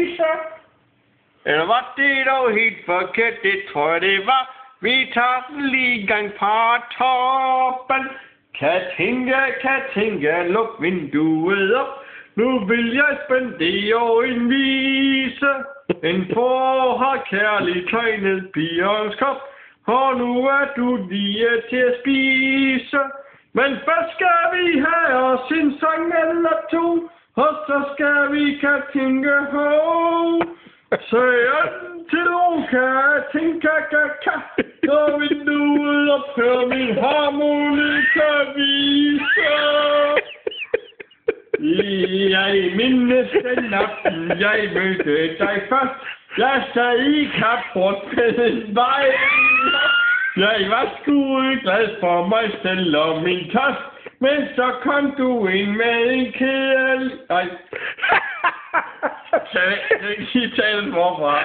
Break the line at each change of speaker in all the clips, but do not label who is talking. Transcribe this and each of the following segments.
spise. Eller var det dog helt forkert? Det tror jeg, det var. Vi tager den lige gang fra toppen. Kan tænke, luk vinduet op. Nu vil jeg spendere en vise. En for har kærligt tegnet pigerens kop. Og nu er du lige til at spise. Men først skal vi have os en sang eller to. Og så skal vi kan tænke ho. Søren til kan tænke kan. Så vinduet op, hør min harmonika vise. Jeg mindes den aften, jeg mødte dig først. Jeg sad i Kapport med en vej. Jeg var sgu glad for mig selv og min tørst. Men så kom du ind med en kedel. Nej. Jeg taler forfra.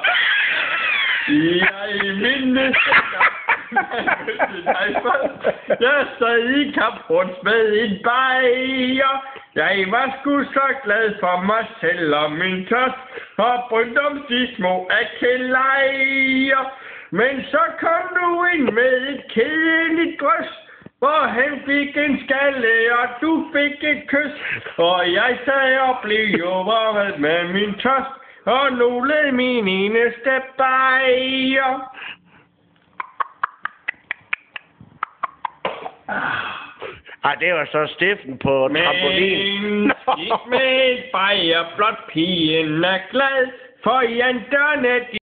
Jeg mindes den aften, jeg mødte dig først. Jeg sad i Kapport med en bajer. Jeg var sgu så glad for mig selv og min tørst, og brød om de små akelejer. Men så kom du ind med et kedeligt drøs, hvor han fik en skalle, og du fik et kys. Og jeg sad og blev overredt med min tørst, og nogle af mine eneste bajer.
Det var så Steffen på trampolin.
Med et bajer, blot pigen er glad, for jenterne